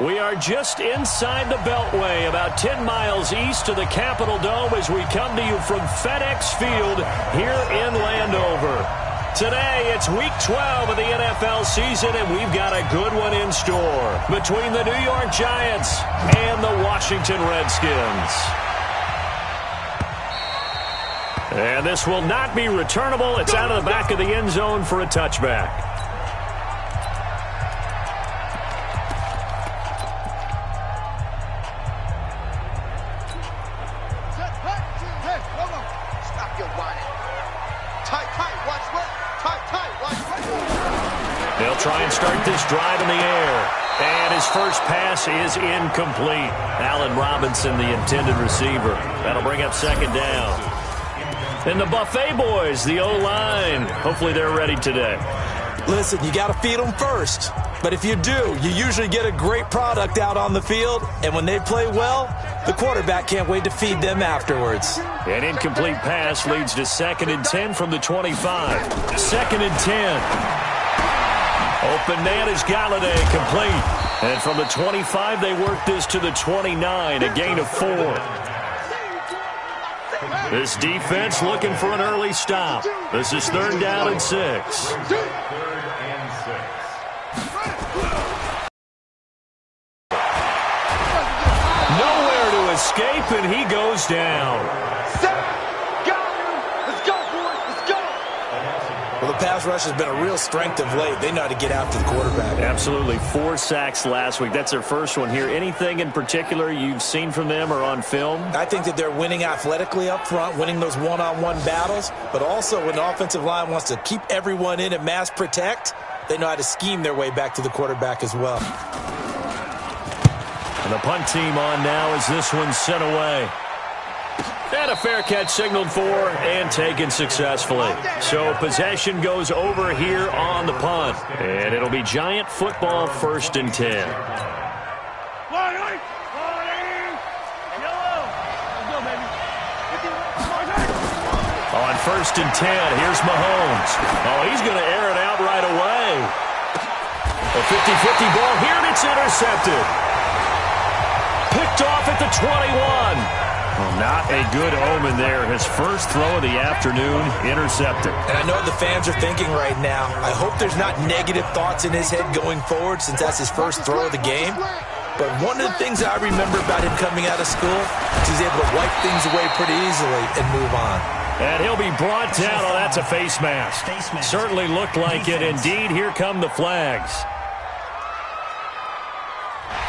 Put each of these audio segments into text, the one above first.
We are just inside the Beltway, about 10 miles east of the Capitol Dome as we come to you from FedEx Field here in Landover. Today, it's Week 12 of the NFL season, and we've got a good one in store between the New York Giants and the Washington Redskins. And this will not be returnable. It's out of the back of the end zone for a touchback. They'll try and start this drive in the air. And his first pass is incomplete. Allen Robinson, the intended receiver. That'll bring up second down. And the Buffet boys, the O-line. Hopefully they're ready today. Listen, you got to feed them first. But if you do, you usually get a great product out on the field. And when they play well, the quarterback can't wait to feed them afterwards. An incomplete pass leads to 2nd and 10 from the 25. 2nd and 10. Open man is Galladay, complete. And from the 25, they work this to the 29, a gain of 4. This defense looking for an early stop. This is 3rd down and 6. Nowhere to escape, and he goes down. Well, the pass rush has been a real strength of late. They know how to get after the quarterback. Absolutely. 4 sacks last week. That's their first one here. Anything in particular you've seen from them or on film? I think that they're winning athletically up front, winning those one-on-one battles, but also when the offensive line wants to keep everyone in and mass protect, they know how to scheme their way back to the quarterback as well. And the punt team on now as this one's sent away. And a fair catch signaled for and taken successfully. So possession goes over here on the punt. And it'll be Giant football, 1st and 10. On 1st and 10, here's Mahomes. Oh, he's going to air it out right away. A 50-50 ball here, and it's intercepted. Picked off at the 21. Well, not a good omen there. His first throw of the afternoon, intercepted. And I know what the fans are thinking right now. I hope there's not negative thoughts in his head going forward since that's his first throw of the game. But one of the things I remember about him coming out of school is he's able to wipe things away pretty easily and move on. And he'll be brought down. Oh, that's a face mask. Certainly looked like it. Indeed, here come the flags.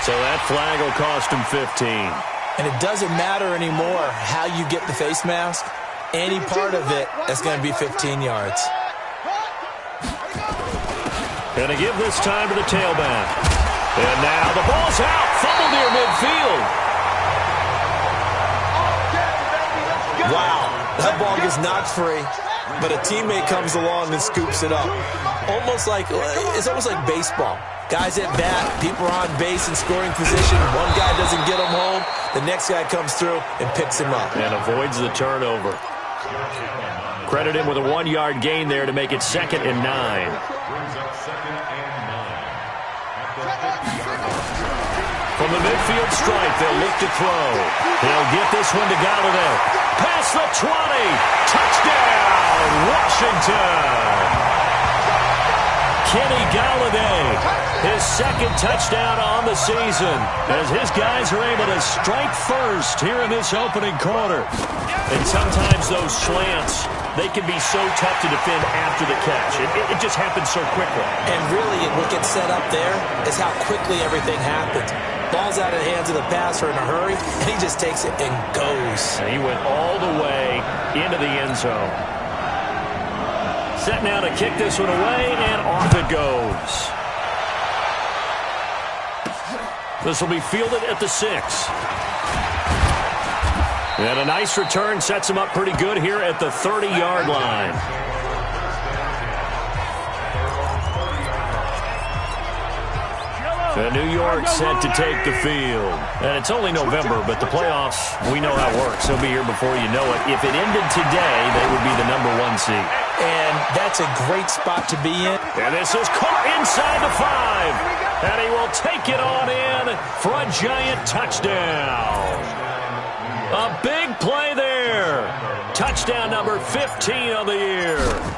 So that flag will cost him 15. And it doesn't matter anymore how you get the face mask. Any part of it is going to be 15 yards. Going to give this time to the tailback. And now the ball's out. Fumble near midfield. Wow, that ball gets knocked free, but a teammate comes along and scoops it up. It's almost like baseball. Guys at bat, people are on base in scoring position. One guy doesn't get him home. The next guy comes through and picks him up. And avoids the turnover. Credit him with a 1-yard gain there to make it 2nd and 9. From the midfield stripe, they'll look to throw. He'll get this one to Galladay. Past the 20. Touchdown, Washington. Kenny Galladay, his 2nd touchdown on the season as his guys are able to strike first here in this opening quarter. And sometimes those slants, they can be so tough to defend after the catch. It just happens so quickly. And really, what gets set up there is how quickly everything happens. Ball's out of the hands of the passer in a hurry, and he just takes it and goes. And he went all the way into the end zone. Set now to kick this one away, and off it goes. This will be fielded at the 6. And a nice return sets him up pretty good here at the 30-yard line. The New York set to take the field. And it's only November, but the playoffs, we know how it works. They'll be here before you know it. If it ended today, they would be the #1 seed. and that's a great spot to be in. And this is caught inside the 5. And he will take it on in for a giant touchdown. A big play there. Touchdown number 15 of the year.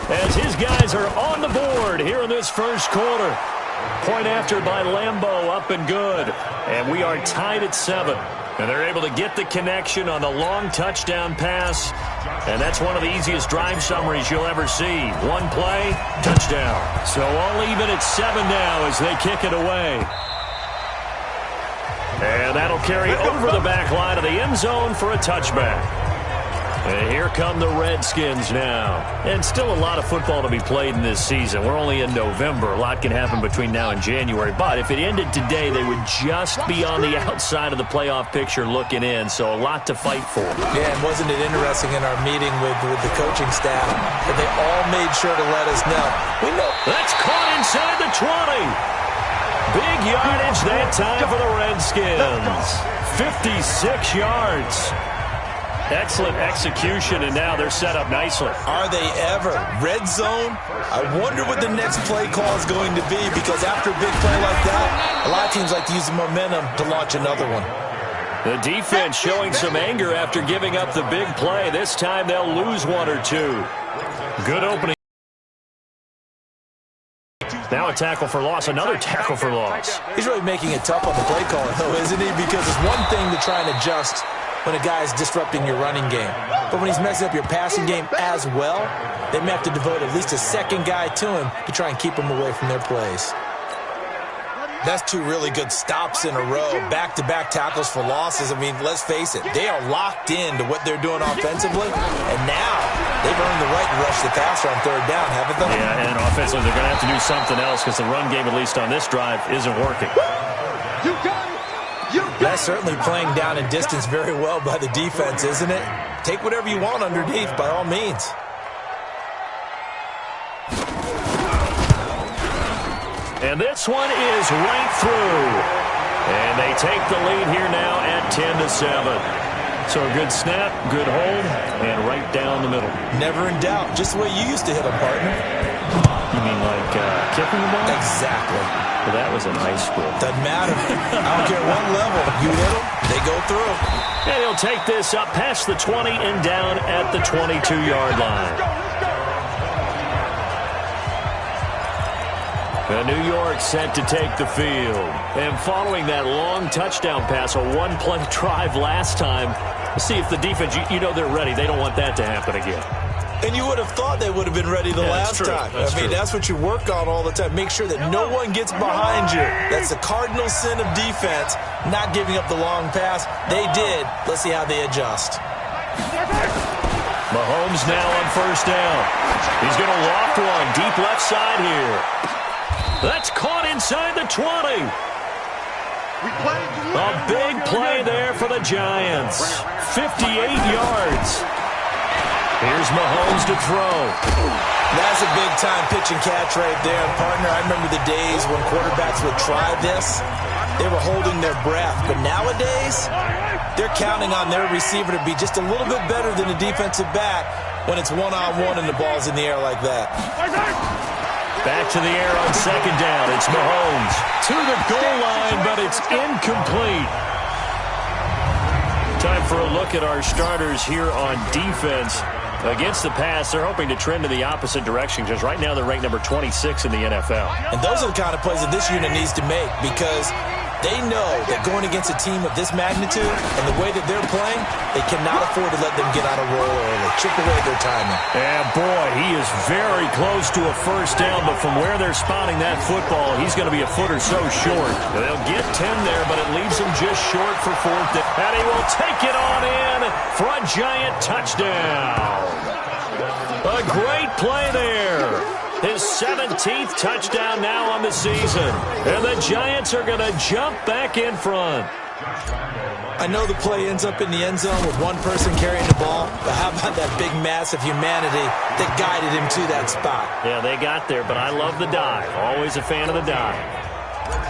As his guys are on the board here in this first quarter. Point after by Lambeau, up and good. And we are tied at 7. And they're able to get the connection on the long touchdown pass. And that's one of the easiest drive summaries you'll ever see. One play, touchdown. So all even at 7 now as they kick it away. And that'll carry over the back line of the end zone for a touchback. And here come the Redskins now. And still a lot of football to be played in this season. We're only in November. A lot can happen between now and January. But if it ended today, they would just be on the outside of the playoff picture looking in. So a lot to fight for. Yeah, and wasn't it interesting in our meeting with the coaching staff that they all made sure to let us know. We know. That's caught inside the 20. Big yardage that time for the Redskins. 56 yards. Excellent execution, and now they're set up nicely. Are they ever? Red zone? I wonder what the next play call is going to be, because after a big play like that, a lot of teams like to use the momentum to launch another one. The defense showing some anger after giving up the big play. This time they'll lose 1 or 2. Good opening. Now a tackle for loss, another tackle for loss. He's really making it tough on the play caller, though, isn't he? Because it's one thing to try and adjust when a guy is disrupting your running game. But when he's messing up your passing game as well, they may have to devote at least a second guy to him to try and keep him away from their plays. That's 2 really good stops in a row. Back-to-back tackles for losses. I mean, let's face it, they are locked in to what they're doing offensively. And now they've earned the right to rush the passer on 3rd down, haven't they? Yeah, and offensively they're going to have to do something else because the run game, at least on this drive, isn't working. You got it. That's certainly playing down and distance very well by the defense, isn't it? Take whatever you want underneath, by all means. And this one is right through. And they take the lead here now at 10-7. So a good snap, good hold, and right down the middle. Never in doubt. Just the way you used to hit them, partner. You mean like kicking the ball? Exactly. Well, that was in high school. Doesn't matter. I don't care what level. You hit them, they go through. And he'll take this up past the 20 and down at the 22-yard line. New York set to take the field. And following that long touchdown pass, a one-play drive last time, see if the defense, you know they're ready. They don't want that to happen again. And you would have thought they would have been ready the last time. I mean, that's what you work on all the time. Make sure that no one gets behind you. That's the cardinal sin of defense, not giving up the long pass. They did. Let's see how they adjust. Mahomes now on 1st down. He's going to loft one deep left side here. That's caught inside the 20. A big play there for the Giants. 58 yards. Here's Mahomes to throw. That's a big-time pitch and catch right there. Partner, I remember the days when quarterbacks would try this. They were holding their breath. But nowadays, they're counting on their receiver to be just a little bit better than the defensive back when it's one-on-one and the ball's in the air like that. Back to the air on 2nd down. It's Mahomes to the goal line, but it's incomplete. Time for a look at our starters here on defense. Against the pass, they're hoping to trend in the opposite direction because right now they're ranked number 26 in the NFL. And those are the kind of plays that this unit needs to make because they know that going against a team of this magnitude and the way that they're playing, they cannot afford to let them get on a roll early. Chip away their timing. And boy, he is very close to a 1st down, but from where they're spotting that football, he's going to be a foot or so short. They'll get 10 there, but it leaves him just short for 4th down. And he will take it on in for a giant touchdown. A great play there. His 17th touchdown now on the season. And the Giants are going to jump back in front. I know the play ends up in the end zone with one person carrying the ball, but how about that big mass of humanity that guided him to that spot? Yeah, they got there, but I love the dive. Always a fan of the dive.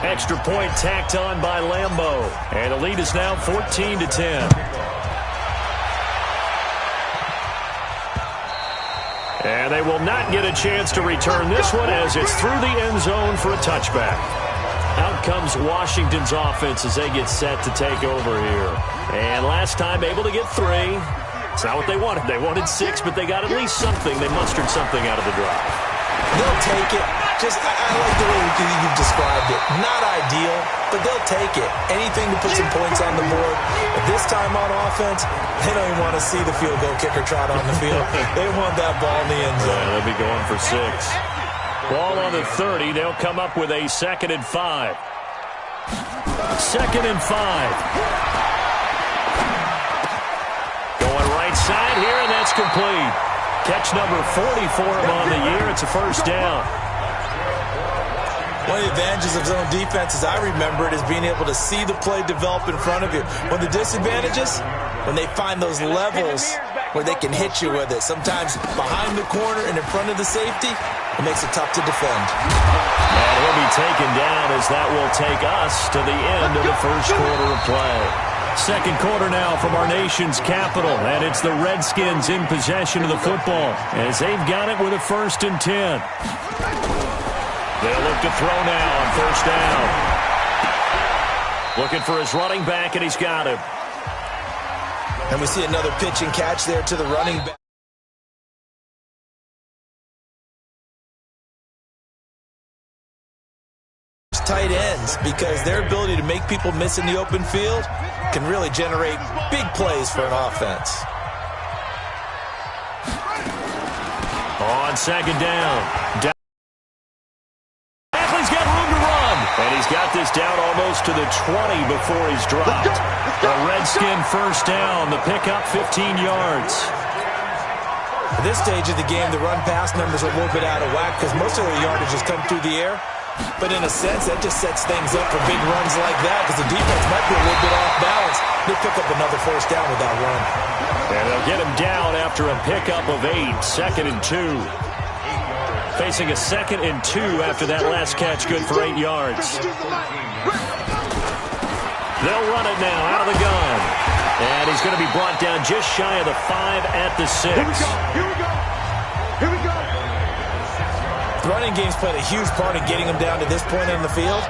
Extra point tacked on by Lambeau. And the lead is now 14-10. And they will not get a chance to return this one as it's through the end zone for a touchback. Out comes Washington's offense as they get set to take over here. And last time able to get 3. It's not what they wanted. They wanted 6, but they got at least something. They mustered something out of the drive. They'll take it. I like the way you've described it. Not ideal, but they'll take it. Anything to put some points on the board. But this time on offense, they don't even want to see the field goal kicker trot on the field. They want that ball in the end zone. Yeah, they'll be going for 6. Ball on the 30. They'll come up with a 2nd and 5. 2nd and 5. Going right side here, and that's complete. Catch number 40 for him on the year. It's a first down. One of the advantages of zone defense, as I remember it, is being able to see the play develop in front of you. One of the disadvantages, when they find those levels where they can hit you with it. Sometimes behind the corner and in front of the safety, it makes it tough to defend. And he'll be taken down as that will take us to the end of the first quarter of play. Second quarter now from our nation's capital, and it's the Redskins in possession of the football as they've got it with a 1st and 10. They'll look to throw now on first down. Looking for his running back, and he's got him. And we see another pitch and catch there to the running back. Tight ends, because their ability to make people miss in the open field can really generate big plays for an offense. On second down. He's got room to run. And he's got this down almost to the 20 before he's dropped. A Redskin first down. The pickup 15 yards. At this stage of the game, the run-pass numbers are a little bit out of whack because most of their yardage has come through the air. But in a sense, that just sets things up for big runs like that because the defense might be a little bit off balance. They pick up another first down with that run. And they'll get him down after a pickup of 8. 2nd and 2. Facing a 2nd and 2 after that last catch, good for 8 yards. They'll run it now out of the gun. And he's going to be brought down just shy of the 5 at the 6. Here we go. Here we go. Here we go. The running game's played a huge part in getting them down to this point on the field.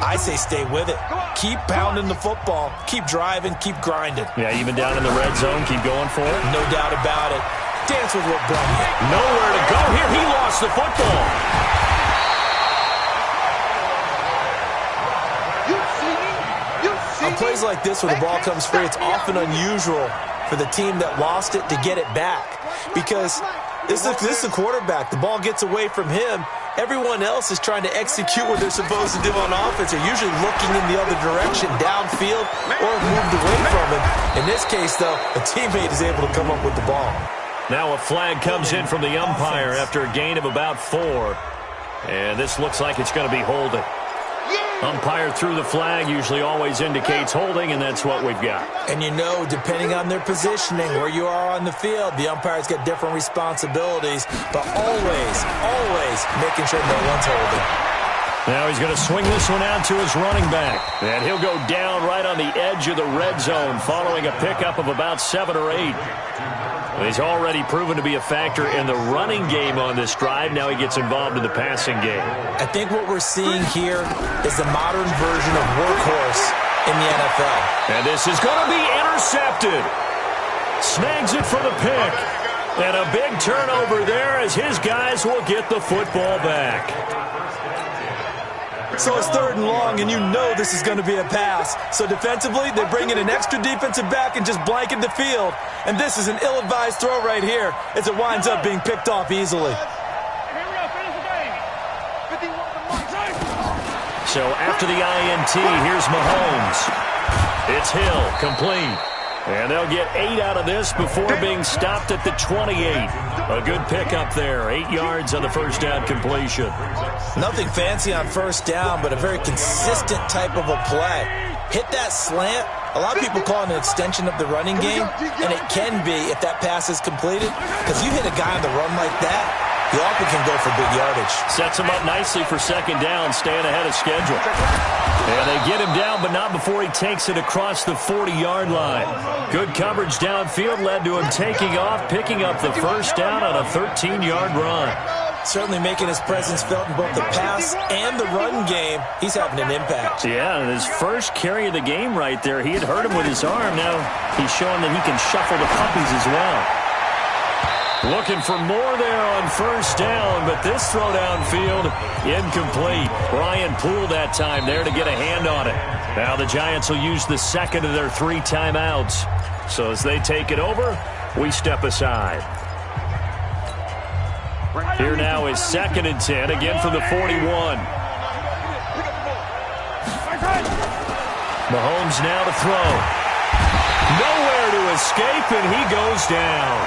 I say stay with it. Keep pounding the football. Keep driving. Keep grinding. Yeah, even down in the red zone, keep going for it. No doubt about it. Dance with what brought you. Nowhere to go here. He lost the football. On plays like this where the ball comes free, it's often unusual for the team that lost it to get it back. Because this is the quarterback. The ball gets away from him. Everyone else is trying to execute what they're supposed to do on offense. They're usually looking in the other direction, downfield, or moved away from him. In this case, though, a teammate is able to come up with the ball. Now a flag comes in from the umpire after a gain of about 4. And this looks like it's going to be holding. Umpire threw the flag, usually always indicates holding, and that's what we've got. And you know, depending on their positioning, where you are on the field, the umpire's got different responsibilities, but always making sure no one's holding. Now he's going to swing this one out to his running back. And he'll go down right on the edge of the red zone following a pickup of about 7 or 8. He's already proven to be a factor in the running game on this drive. Now he gets involved in the passing game. I think what we're seeing here is the modern version of workhorse in the NFL. And this is going to be intercepted. Snags it for the pick. And a big turnover there as his guys will get the football back. So it's 3rd and long, and you know this is going to be a pass. So defensively, they bring in an extra defensive back and just blanket the field. And this is an ill-advised throw right here as it winds up being picked off easily. So after the INT, here's Mahomes. It's Hill, complete. And they'll get 8 out of this before being stopped at the 28. A good pickup there. 8 yards on the first down completion. Nothing fancy on first down, but a very consistent type of a play. Hit that slant. A lot of people call it an extension of the running game, and it can be if that pass is completed. Because you hit a guy on the run like that, he often can go for big yardage. Sets him up nicely for second down, staying ahead of schedule. And they get him down, but not before he takes it across the 40-yard line. Good coverage downfield led to him taking off, picking up the first down on a 13-yard run. Certainly making his presence felt in both the pass and the run game. He's having an impact. Yeah, and his first carry of the game right there, he had hurt him with his arm. Now he's showing that he can shuffle the puppies as well. Looking for more there on first down, but this throw downfield, incomplete. Brian Poole that time there to get a hand on it. Now the Giants will use the second of their 3 timeouts. So as they take it over, we step aside. Here now is 2nd and 10, again from the 41. Mahomes now to throw. Nowhere to escape, and he goes down.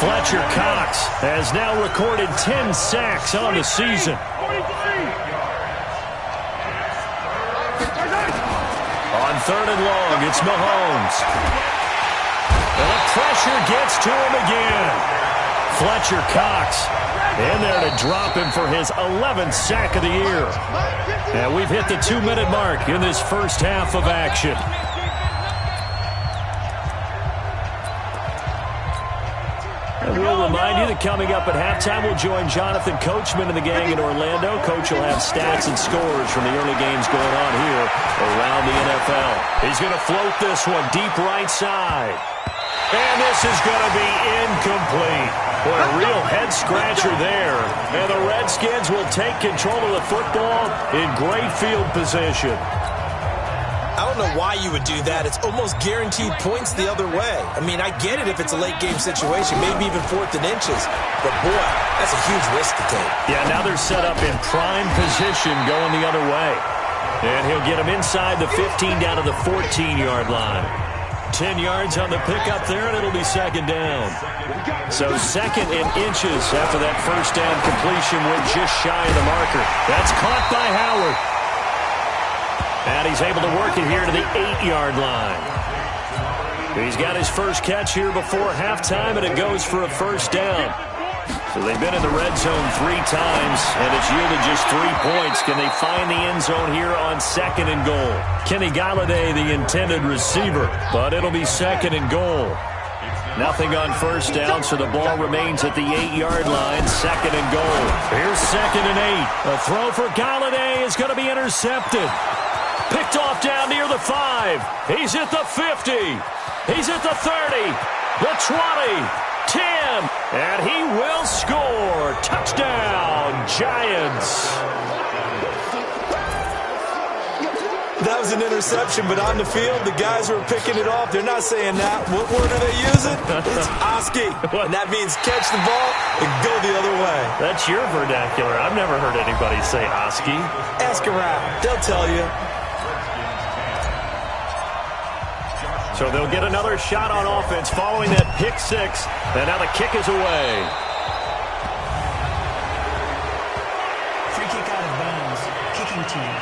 Fletcher Cox has now recorded 10 sacks on the season. On 3rd and long, it's Mahomes. And the pressure gets to him again. Fletcher Cox in there to drop him for his 11th sack of the year. And we've hit the 2-minute mark in this first half of action. And we'll remind you that coming up at halftime, we'll join Jonathan Coachman and the gang in Orlando. Coach will have stats and scores from the early games going on here around the NFL. He's going to float this one deep right side. And this is going to be incomplete. What a real head-scratcher there. And the Redskins will take control of the football in great field position. I don't know why you would do that. It's almost guaranteed points the other way. I mean, I get it if it's a late-game situation, maybe even 4th and inches. But, boy, that's a huge risk to take. Yeah, now they're set up in prime position going the other way. And he'll get him inside the 15 down to the 14-yard line. 10 yards on the pickup there, and it'll be 2nd down. So 2nd and inches after that first down completion went just shy of the marker. That's caught by Howard. And he's able to work it here to the 8-yard line. He's got his first catch here before halftime, and it goes for a first down. So they've been in the red zone 3 times, and it's yielded just 3 points. Can they find the end zone here on 2nd and goal? Kenny Galladay, the intended receiver, but it'll be 2nd and goal. Nothing on first down, so the ball remains at the 8-yard line, 2nd and goal. Here's 2nd and 8. A throw for Galladay is going to be intercepted. Picked off down near the 5. He's at the 50. He's at the 30. The 20. 10, and he will score. Touchdown, Giants. That was an interception, but on the field, the guys who are picking it off, they're not saying that. What word are they using? It's Oski, and that means catch the ball and go the other way. That's your vernacular. I've never heard anybody say Oski. Ask around. They'll tell you. So they'll get another shot on offense following that pick 6. And now the kick is away. Free kick out of bounds. Kicking team.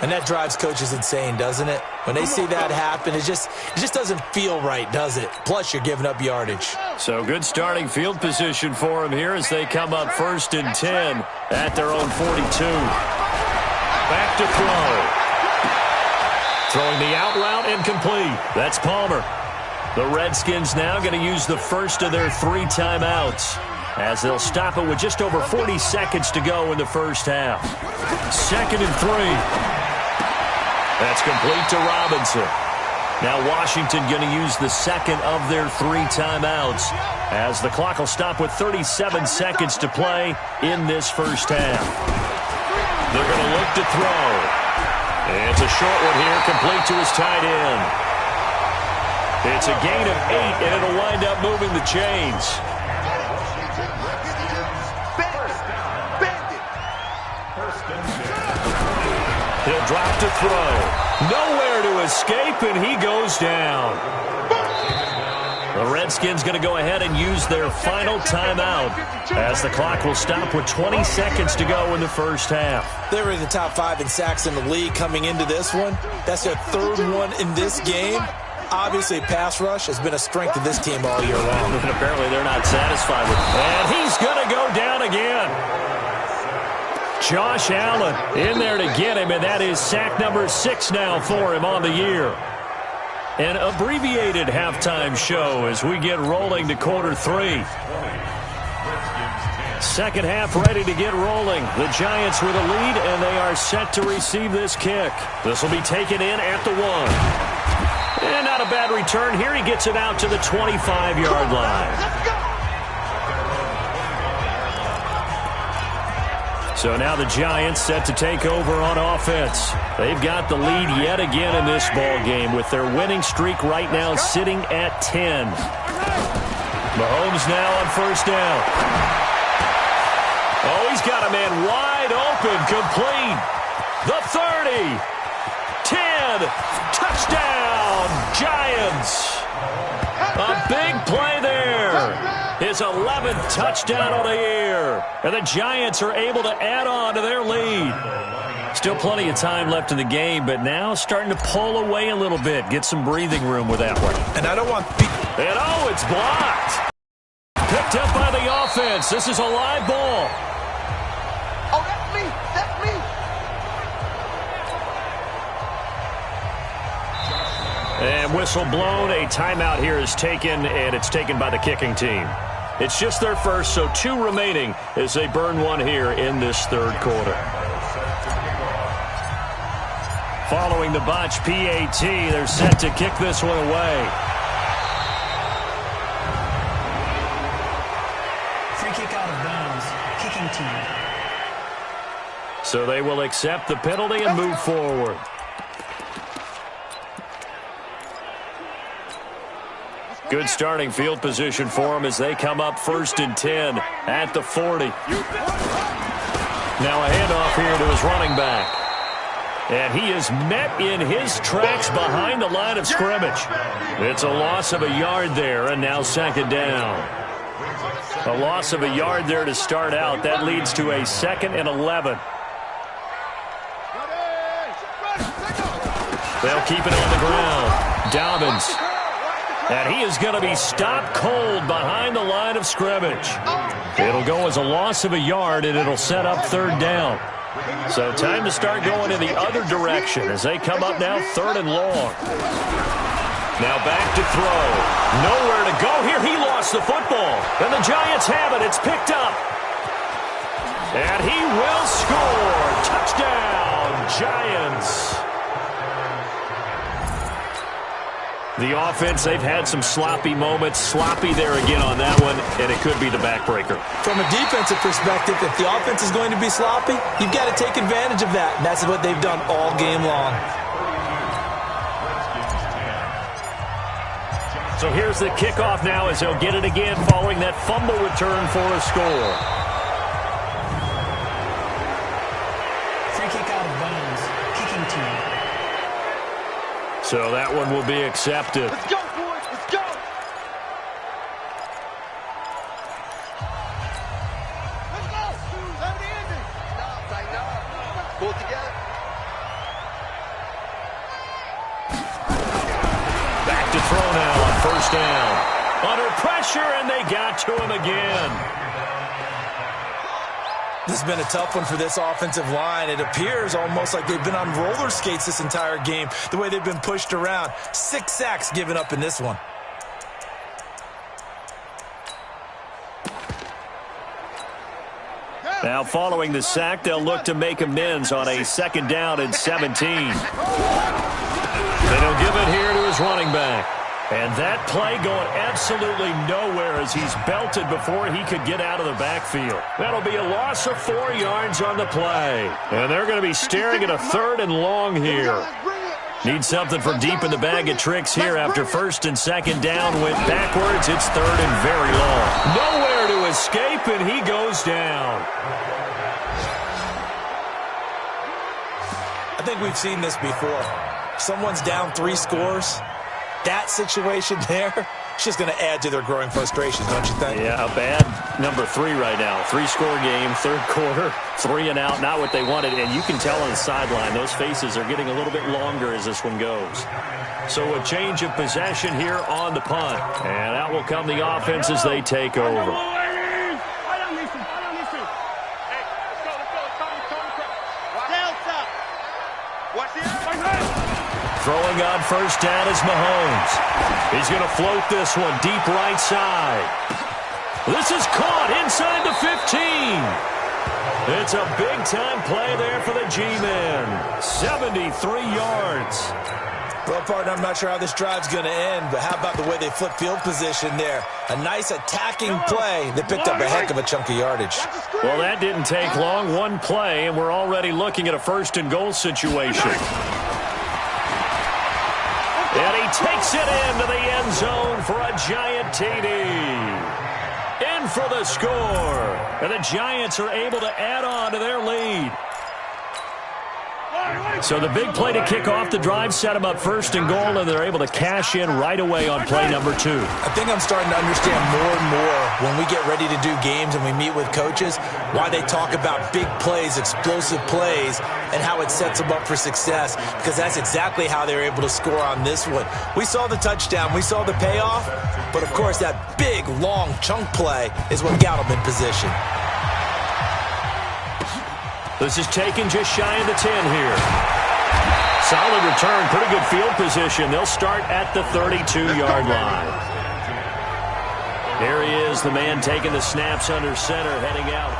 And that drives coaches insane, doesn't it? When they see that happen, it just doesn't feel right, does it? Plus, you're giving up yardage. So good starting field position for them here as they come up 1st and 10 at their own 42. Back to throw. Throwing the out route incomplete. That's Palmer. The Redskins now going to use the first of their 3 timeouts as they'll stop it with just over 40 seconds to go in the first half. 2nd and 3. That's complete to Robinson. Now Washington going to use the second of their 3 timeouts as the clock will stop with 37 seconds to play in this first half. They're going to look to throw. It's a short one here, complete to his tight end. It's a gain of 8, and it'll wind up moving the chains. He'll drop to throw. Nowhere to escape, and he goes down. The Redskins going to go ahead and use their final timeout as the clock will stop with 20 seconds to go in the first half. They were in the top 5 in sacks in the league coming into this one. That's their 3rd one in this game. Obviously, pass rush has been a strength of this team all year long. And apparently they're not satisfied with it. And he's going to go down again. Josh Allen in there to get him, and that is sack number 6 now for him on the year. An abbreviated halftime show as we get rolling to quarter 3. Second half ready to get rolling. The Giants with a lead, and they are set to receive this kick. This will be taken in at the 1. And not a bad return here. He gets it out to the 25-yard line. So now the Giants set to take over on offense. They've got the lead yet again in this ball game with their winning streak right now sitting at 10. Mahomes now on first down. Oh, he's got a man wide open, complete. The 30. 10. Touchdown, Giants. A big play there. His 11th touchdown of the year. And the Giants are able to add on to their lead. Still plenty of time left in the game, but now starting to pull away a little bit. Get some breathing room with that one. And I don't want... And oh, it's blocked. Picked up by the offense. This is a live ball. Oh, that's me. That's me. And whistle blown. A timeout here is taken, and it's taken by the kicking team. It's just their first, so 2 remaining as they burn one here in this third quarter. Following the botch PAT, they're set to kick this one away. Free kick out of bounds. Kicking team. So they will accept the penalty and move forward. Good starting field position for them as they come up 1st and 10 at the 40. Now a handoff here to his running back. And he is met in his tracks behind the line of scrimmage. It's a loss of a yard there, and now 2nd down. A loss of a yard there to start out. That leads to a 2nd and 11. They'll keep it on the ground. Dobbins. And he is going to be stopped cold behind the line of scrimmage. It'll go as a loss of a yard, and it'll set up 3rd down. So time to start going in the other direction as they come up now 3rd and long. Now back to throw. Nowhere to go here. He lost the football. And the Giants have it. It's picked up. And he will score. Touchdown, Giants. The offense, they've had some sloppy moments. Sloppy there again on that one, and it could be the backbreaker. From a defensive perspective, if the offense is going to be sloppy, you've got to take advantage of that. And that's what they've done all game long. So here's the kickoff now as they'll get it again following that fumble return for a score. Free kick out of bounds. Kicking team. So that one will be accepted. Let's go, boys. Let's go. Let's go. Time to end it. Tighten up. Pull it together. Back to throw now on 1st down. Under pressure, and they got to him again. This has been a tough one for this offensive line. It appears almost like they've been on roller skates this entire game, the way they've been pushed around. 6 sacks given up in this one. Now following the sack, they'll look to make amends on a 2nd down and 17. And he'll give it here to his running back. And that play going absolutely nowhere as he's belted before he could get out of the backfield. That'll be a loss of 4 yards on the play. And they're going to be staring at a 3rd and long here. Need something from deep in the bag of tricks here after 1st and 2nd down. Went backwards. It's 3rd and very long. Nowhere to escape, and he goes down. I think we've seen this before. Someone's down 3 scores. That situation there, it's just going to add to their growing frustrations, don't you think? Yeah, a bad number 3 right now. 3-score game, 3rd quarter, 3 and out, not what they wanted. And you can tell on the sideline, those faces are getting a little bit longer as this one goes. So a change of possession here on the punt. And out will come the offense as they take over. Throwing on first down is Mahomes. He's going to float this one deep right side. This is caught inside the 15. It's a big-time play there for the G-Men. 73 yards. Well, partner, I'm not sure how this drive's going to end, but how about the way they flip field position there? A nice attacking play that picked up a heck of a chunk of yardage. Well, that didn't take long. One play, and we're already looking at a first-and-goal situation. And he takes it into the end zone for a giant TD. In for the score. And the Giants are able to add on to their lead. So the big play to kick off the drive set them up first and goal, and they're able to cash in right away on play number 2. I think I'm starting to understand more and more when we get ready to do games and we meet with coaches why they talk about big plays, explosive plays, and how it sets them up for success, because that's exactly how they're able to score on this one. We saw the touchdown. We saw the payoff. But, of course, that big, long chunk play is what got them in position. This is taken just shy of the 10 here. Solid return, pretty good field position. They'll start at the 32-yard line. Here he is, the man taking the snaps under center, heading out.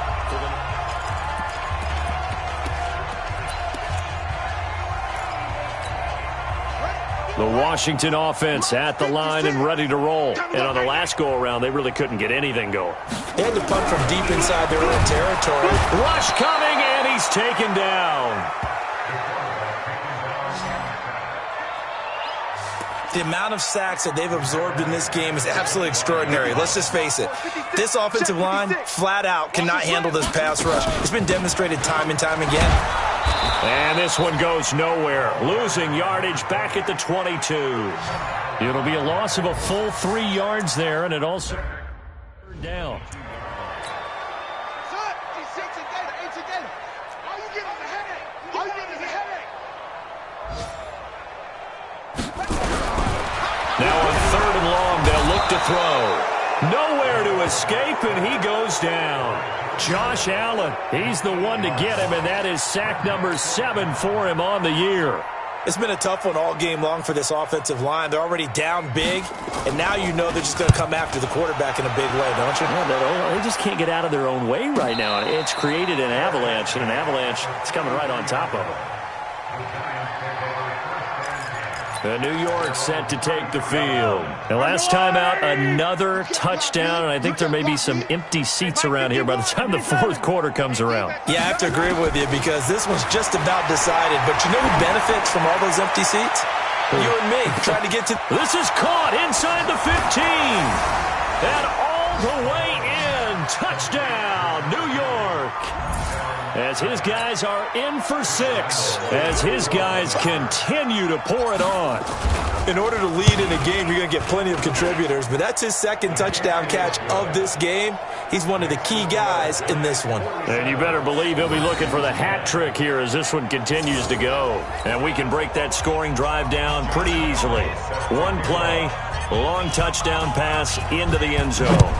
The Washington offense at the line and ready to roll. And on the last go-around, they really couldn't get anything going. They had to punt from deep inside their own territory. Rush coming, and he's taken down. The amount of sacks that they've absorbed in this game is absolutely extraordinary. Let's just face it. This offensive line, flat out, cannot handle this pass rush. It's been demonstrated time and time again. And this one goes nowhere. Losing yardage back at the 22. It'll be a loss of a full 3 yards there, and it also down. Now on 3rd and long, they'll look to throw. Nowhere to escape, and he goes down. Josh Allen, he's the one to get him, and that is sack number 7 for him on the year. It's been a tough one all game long for this offensive line. They're already down big, and now you know they're just going to come after the quarterback in a big way, don't you? Yeah, they just can't get out of their own way right now. It's created an avalanche, and an avalanche is coming right on top of them. The New York set to take the field. And last time out, another touchdown, and I think there may be some empty seats around here by the time the 4th quarter comes around. Yeah, I have to agree with you because this one's just about decided. But you know who benefits from all those empty seats? You and me, trying to get to... This is caught inside the 15. And all the way in. Touchdown, New York. As his guys are in for 6. As his guys continue to pour it on. In order to lead in a game, you're going to get plenty of contributors. But that's his 2nd touchdown catch of this game. He's one of the key guys in this one. And you better believe he'll be looking for the hat trick here as this one continues to go. And we can break that scoring drive down pretty easily. One play, long touchdown pass into the end zone.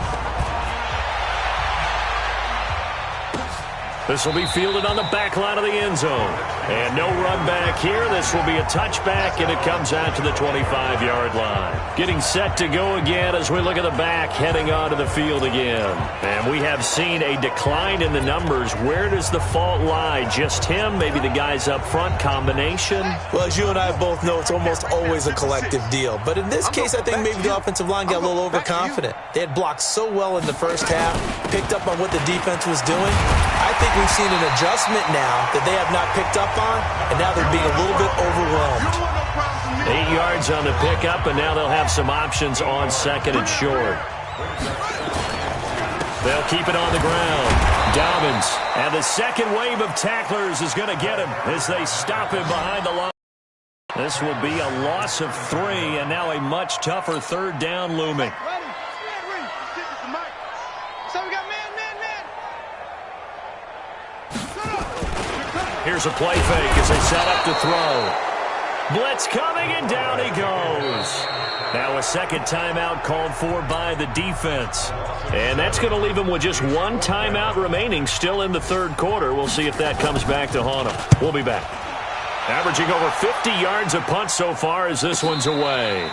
This will be fielded on the back line of the end zone. And no run back here. This will be a touchback, and it comes out to the 25-yard line. Getting set to go again as we look at the back, heading onto the field again. And we have seen a decline in the numbers. Where does the fault lie? Just him? Maybe the guys up front? Combination? Well, as you and I both know, it's almost always a collective deal. But in this case, I think maybe the offensive line got a little overconfident. They had blocked so well in the first half, picked up on what the defense was doing. I think we've seen an adjustment now that they have not picked up on, and now they're being a little bit overwhelmed. 8 yards on the pickup, and now they'll have some options on 2nd and short. They'll keep it on the ground. Dobbins, and the second wave of tacklers is going to get him as they stop him behind the line. This will be a loss of 3, and now a much tougher 3rd down looming. Here's a play fake as they set up to throw. Blitz coming, and down he goes. Now a 2nd timeout called for by the defense. And that's going to leave him with just 1 timeout remaining still in the 3rd quarter. We'll see if that comes back to haunt him. We'll be back. Averaging over 50 yards a punt so far as this one's away.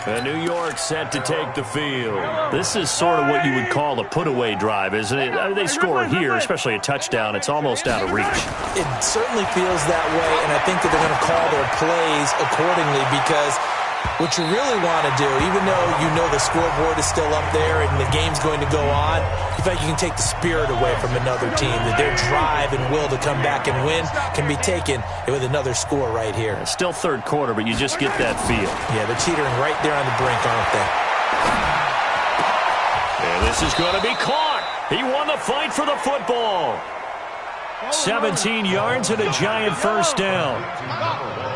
And New York set to take the field. This is sort of what you would call a put-away drive, isn't it? They score here, especially a touchdown. It's almost out of reach. It certainly feels that way, and I think that they're going to call their plays accordingly because what you really want to do, even though you know the scoreboard is still up there and the game's going to go on, you feel like you can take the spirit away from another team, that their drive and will to come back and win can be taken with another score right here. It's still third quarter, but you just get that feel. Yeah, they're teetering right there on the brink, aren't they? And this is going to be caught. He won the fight for the football. 17 yards and a giant first down.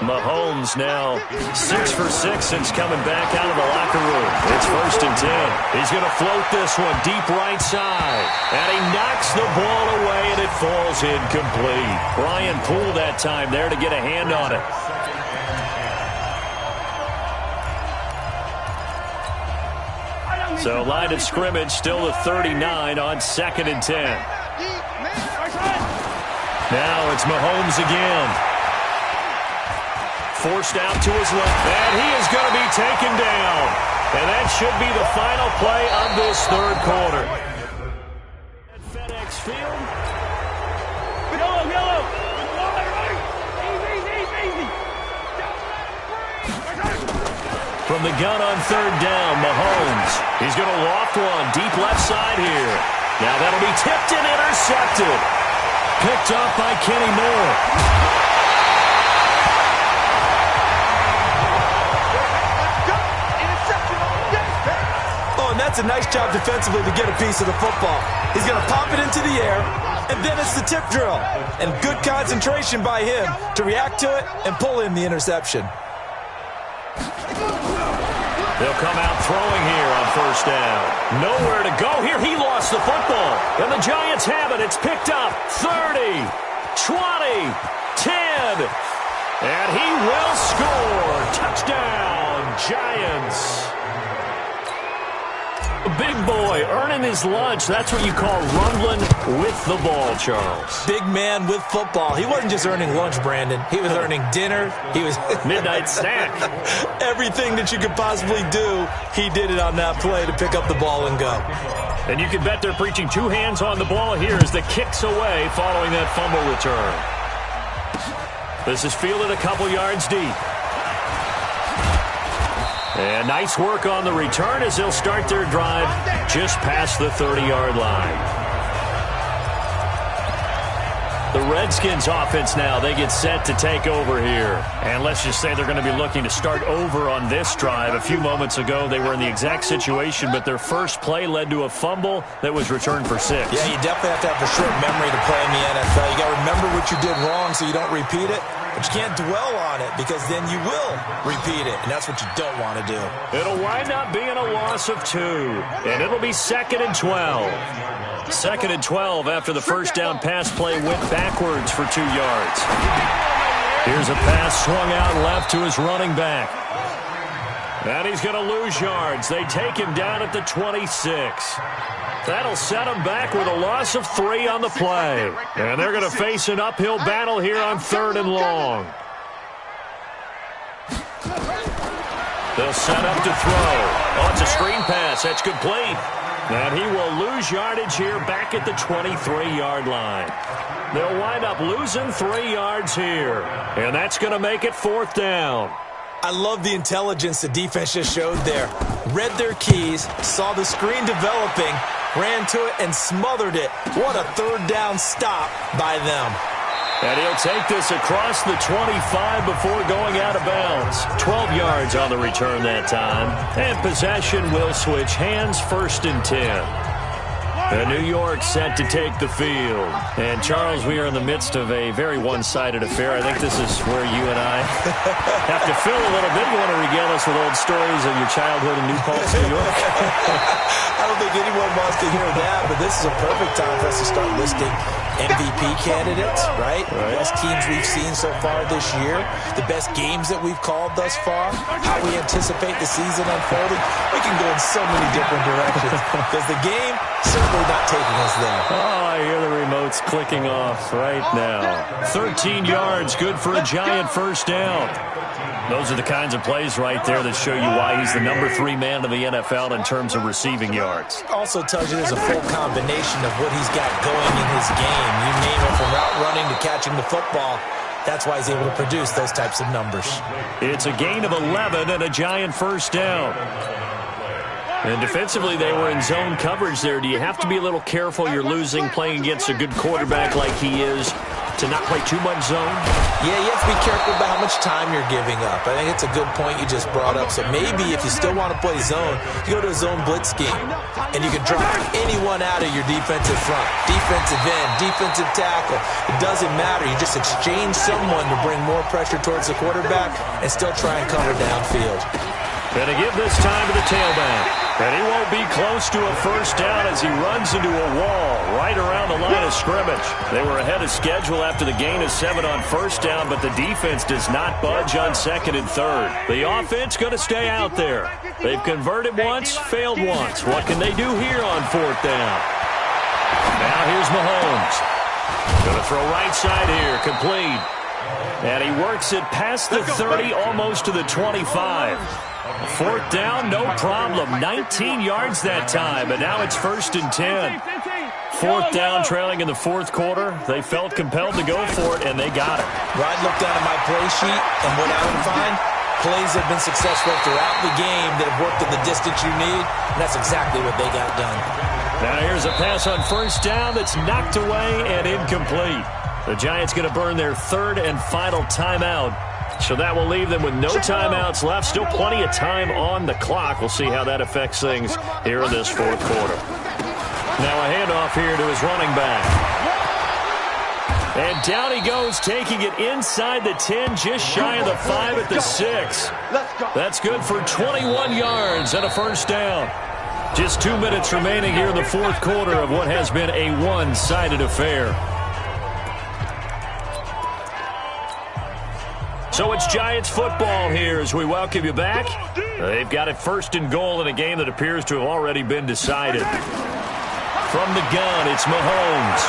Mahomes now 6 for 6 since coming back out of the locker room. It's 1st and 10. He's going to float this one deep right side. And he knocks the ball away, and it falls incomplete. Brian Poole that time there to get a hand on it. So line of scrimmage still at 39 on 2nd and 10. Now it's Mahomes again. Forced out to his left, and he is going to be taken down. And that should be the final play of this third quarter. At FedEx Field. Yellow. Easy. From the gun on 3rd down, Mahomes. He's going to loft one deep left side here. Now that'll be tipped and intercepted. Picked off by Kenny Moore. Oh, and that's a nice job defensively to get a piece of the football. He's going to pop it into the air, and then it's the tip drill. And good concentration by him to react to it and pull in the interception. They'll come out throwing here on 1st down. Nowhere to go here. He lost the football. And the Giants have it. It's picked up. 30, 20, 10. And he will score. Touchdown, Giants. Big boy earning his lunch. That's what you call rumbling with the ball, Charles. Big man with football. He wasn't just earning lunch, Brandon. He was earning dinner. He was midnight snack. Everything that you could possibly do, he did it on that play to pick up the ball and go. And you can bet they're preaching 2 hands on the ball here as the kick's away following that fumble return. This is fielded a couple yards deep. And nice work on the return as they'll start their drive just past the 30-yard line. The Redskins offense now, they get set to take over here. And let's just say they're going to be looking to start over on this drive. A few moments ago, they were in the exact situation, but their first play led to a fumble that was returned for 6. Yeah, you definitely have to have a short memory to play in the NFL. You got to remember what you did wrong so you don't repeat it. But you can't dwell on it because then you will repeat it, and that's what you don't want to do. It'll wind up being a loss of 2, and it'll be 2nd and 12. 2nd and 12 after the first down pass play went backwards for 2 yards. Here's a pass swung out left to his running back. And he's going to lose yards. They take him down at the 26. That'll set him back with a loss of 3 on the play. And they're going to face an uphill battle here on 3rd and long. They'll set up to throw. Oh, it's a screen pass. That's complete. And he will lose yardage here back at the 23-yard line. They'll wind up losing 3 yards here. And that's going to make it 4th down. I love the intelligence the defense just showed there. Read their keys, saw the screen developing, ran to it, and smothered it. What a 3rd down stop by them. And he'll take this across the 25 before going out of bounds. 12 yards on the return that time. And possession will switch hands, 1st and 10. And New York set to take the field. And, Charles, we are in the midst of a very one-sided affair. I think this is where you and I have to fill a little bit. You want to regale us with old stories of your childhood in New Paltz, New York? I don't think anyone wants to hear that, but this is a perfect time for us to start listing MVP candidates, right? The best teams we've seen so far this year, the best games that we've called thus far, how we anticipate the season unfolding. We can go in so many different directions because the game certainly not taking us there. Oh, I hear the remotes clicking off right now. 13 yards, good for a Giant first down. Those are the kinds of plays right there that show you why he's the number 3 man in the NFL in terms of receiving yards. Also tells you there's a full combination of what he's got going in his game. You name it, from route running to catching the football. That's why he's able to produce those types of numbers. It's a gain of 11 and a Giant first down. And defensively, they were in zone coverage there. Do you have to be a little careful? You're losing playing against a good quarterback like he is to not play too much zone? Yeah, you have to be careful about how much time you're giving up. I think it's a good point you just brought up. So maybe if you still want to play zone, you go to a zone blitz scheme, and you can drop anyone out of your defensive front, defensive end, defensive tackle. It doesn't matter. You just exchange someone to bring more pressure towards the quarterback and still try and cover downfield. Going to give this time to the tailback. And he won't be close to a first down as he runs into a wall right around the line of scrimmage. They were ahead of schedule after the gain of 7 on first down, but the defense does not budge on second and third. The offense going to stay out there. They've converted once, failed once. What can they do here on fourth down? Now here's Mahomes. Going to throw right side here, complete. And he works it past the 30, almost to the 25. Fourth down, no problem. 19 yards that time, but now it's 1st and 10. Fourth down, trailing in the fourth quarter. They felt compelled to go for it, and they got it. Ryan looked down at my play sheet, and what I would find, plays have been successful throughout the game that have worked in the distance you need, and that's exactly what they got done. Now here's a pass on first down that's knocked away and incomplete. The Giants going to burn their 3rd and final timeout. So that will leave them with no timeouts left. Still plenty of time on the clock. We'll see how that affects things here in this fourth quarter. Now a handoff here to his running back. And down he goes, taking it inside the 10, just shy of the 5 at the 6. That's good for 21 yards and a first down. Just 2 minutes remaining here in the fourth quarter of what has been a one-sided affair. So it's Giants football here as we welcome you back. They've got it 1st and goal in a game that appears to have already been decided. From the gun, it's Mahomes.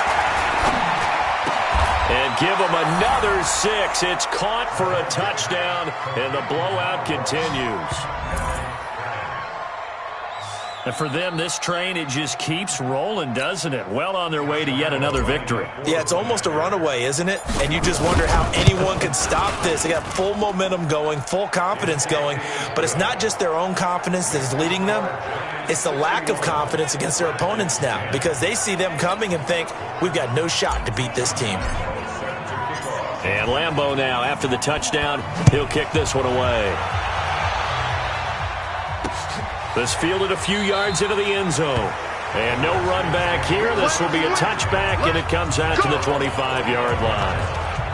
And give him another 6. It's caught for a touchdown, and the blowout continues. And for them, this train, it just keeps rolling, doesn't it? Well on their way to yet another victory. Yeah, it's almost a runaway, isn't it? And you just wonder how anyone could stop this. They got full momentum going, full confidence going. But it's not just their own confidence that is leading them. It's the lack of confidence against their opponents now, because they see them coming and think, we've got no shot to beat this team. And Lambeau now, after the touchdown, he'll kick this one away. This fielded a few yards into the end zone. And no run back here. This will be a touchback, and it comes out to the 25-yard line.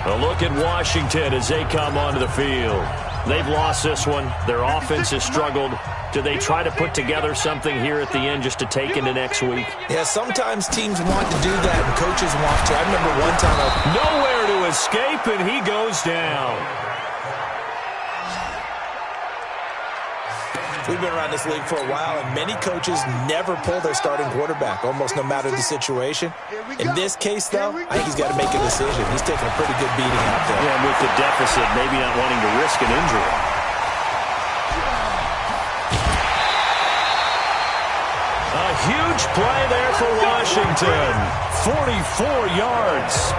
A look at Washington as they come onto the field. They've lost this one. Their offense has struggled. Do they try to put together something here at the end just to take into next week? Yeah, sometimes teams want to do that, and coaches want to. I remember one time. Nowhere to escape, and he goes down. We've been around this league for a while, and many coaches never pull their starting quarterback, almost no matter the situation. In this case, though, I think he's got to make a decision. He's taking a pretty good beating out there. Yeah, and with the deficit, maybe not wanting to risk an injury. A huge play there for Washington. 44 yards.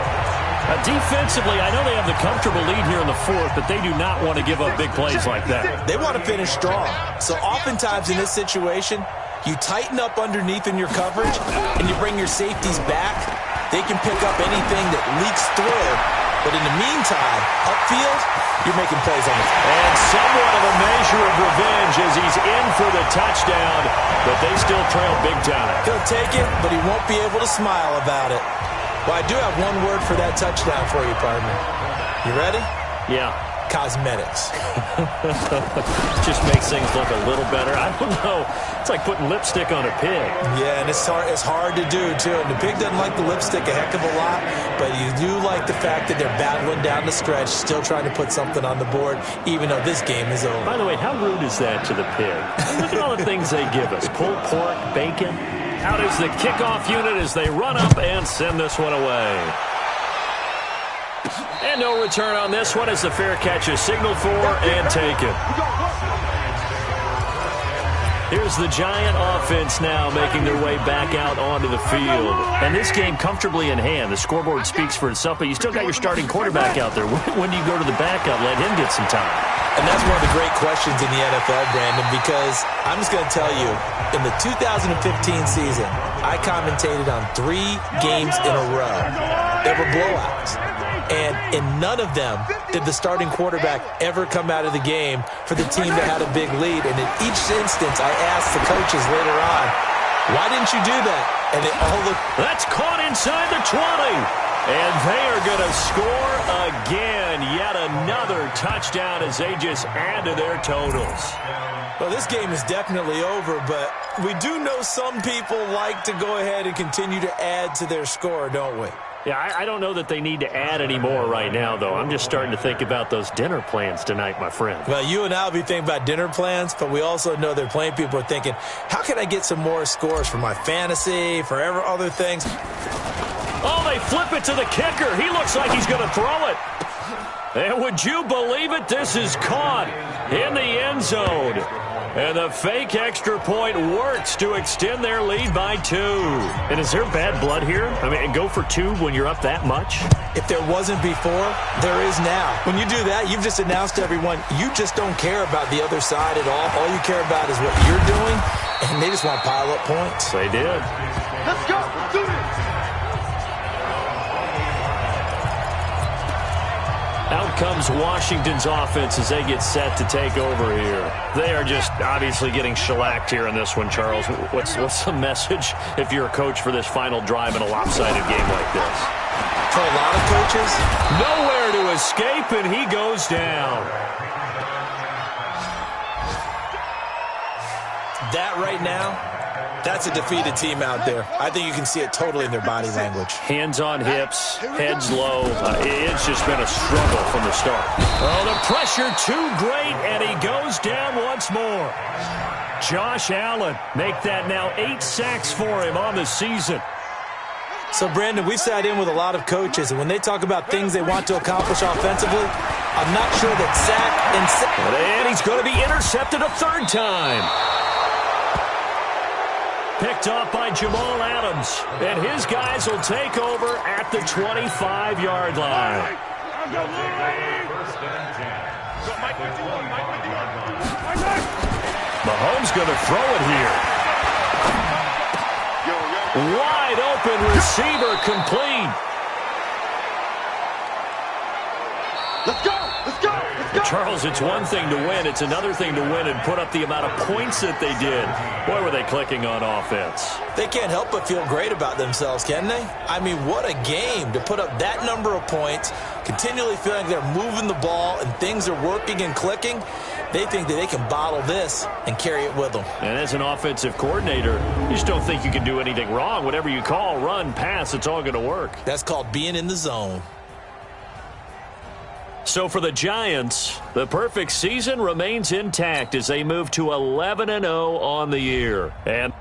Defensively, I know they have the comfortable lead here in the fourth, but they do not want to give up big plays like that. They want to finish strong. So oftentimes in this situation, you tighten up underneath in your coverage, and you bring your safeties back. They can pick up anything that leaks through. But in the meantime, upfield, you're making plays on the field. And somewhat of a measure of revenge as he's in for the touchdown, but they still trail big time. He'll take it, but he won't be able to smile about it. Well, I do have one word for that touchdown for you, partner. You ready? Yeah. cosmetics. Just makes things look a little better. I don't know. It's like putting lipstick on a pig. Yeah, and it's hard to do, too. And the pig doesn't like the lipstick a heck of a lot, but you do like the fact that they're battling down the stretch, still trying to put something on the board, even though this game is over. By the way, how rude is that to the pig? Look at all the things they give us. Pulled pork, bacon. Out is the kickoff unit as they run up and send this one away. And no return on this one as the fair catch is signaled for and taken. Here's the Giant offense now making their way back out onto the field. And this game comfortably in hand. The scoreboard speaks for itself, but you still got your starting quarterback out there. When do you go to the backup, let him get some time? And that's one of the great questions in the NFL, Brandon, because I'm just going to tell you, in the 2015 season, I commentated on 3 games in a row. They were blowouts. And in none of them did the starting quarterback ever come out of the game for the team that had a big lead. And in each instance, I asked the coaches later on, why didn't you do that? And they all looked. That's caught inside the 20. And they are going to score again. Yet another touchdown as they just add to their totals. Well, this game is definitely over, but we do know some people like to go ahead and continue to add to their score, don't we? Yeah, I don't know that they need to add any more right now, though. I'm just starting to think about those dinner plans tonight, my friend. Well, you and I will be thinking about dinner plans, but we also know they're playing people are thinking, how can I get some more scores for my fantasy, for other things? Oh, they flip it to the kicker. He looks like he's going to throw it. And would you believe it? This is caught in the end zone. And the fake extra point works to extend their lead by 2. And is there bad blood here? I mean, go for 2 when you're up that much? If there wasn't before, there is now. When you do that, you've just announced to everyone, you just don't care about the other side at all. All you care about is what you're doing, and they just want to pile up points. They did. Let's go. Let's do this. Out comes Washington's offense as they get set to take over here. They are just obviously getting shellacked here in this one, Charles. What's the message if you're a coach for this final drive in a lopsided game like this? For a lot of coaches, nowhere to escape, and he goes down. That right now, that's a defeated team out there. I think you can see it totally in their body language. Hands on hips, heads low. It's just been a struggle from the start. Oh, the pressure too great, and he goes down once more. Josh Allen, make that now 8 sacks for him on the season. So, Brandon, we've sat in with a lot of coaches, and when they talk about things they want to accomplish offensively, I'm not sure that And he's going to be intercepted a 3rd time. Picked off by Jamal Adams. And his guys will take over at the 25-yard line. Mahomes going to throw it here. Wide open receiver complete. Let's go. Let's go. Let's go. Charles, it's one thing to win. It's another thing to win and put up the amount of points that they did. Boy, were they clicking on offense. They can't help but feel great about themselves, can they? I mean, what a game to put up that number of points, continually feeling they're moving the ball and things are working and clicking. They think that they can bottle this and carry it with them. And as an offensive coordinator, you just don't think you can do anything wrong. Whatever you call, run, pass, it's all going to work. That's called being in the zone. So for the Giants, the perfect season remains intact as they move to 11-0 on the year. And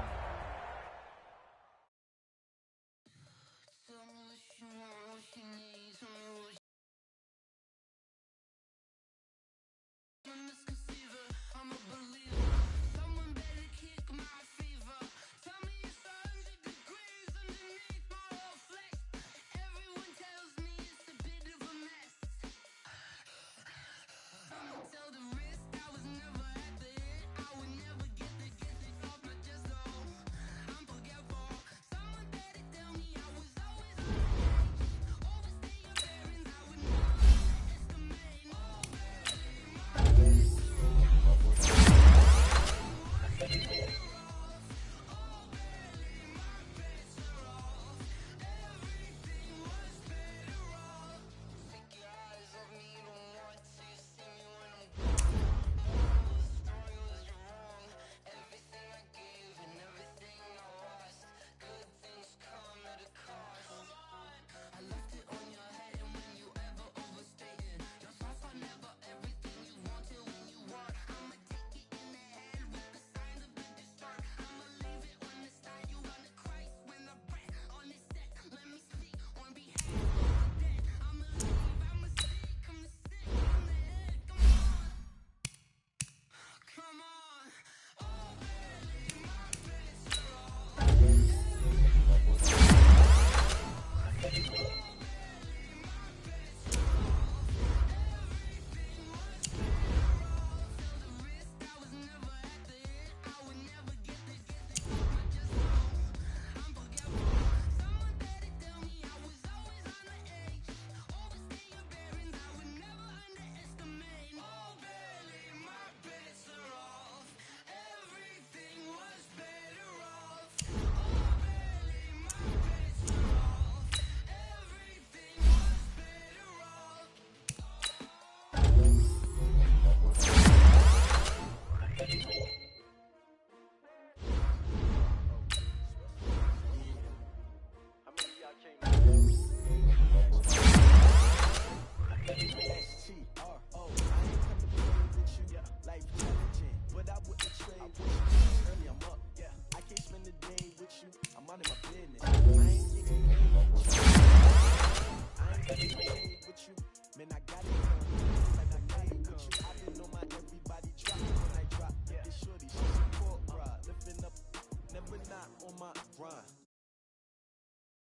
my grind.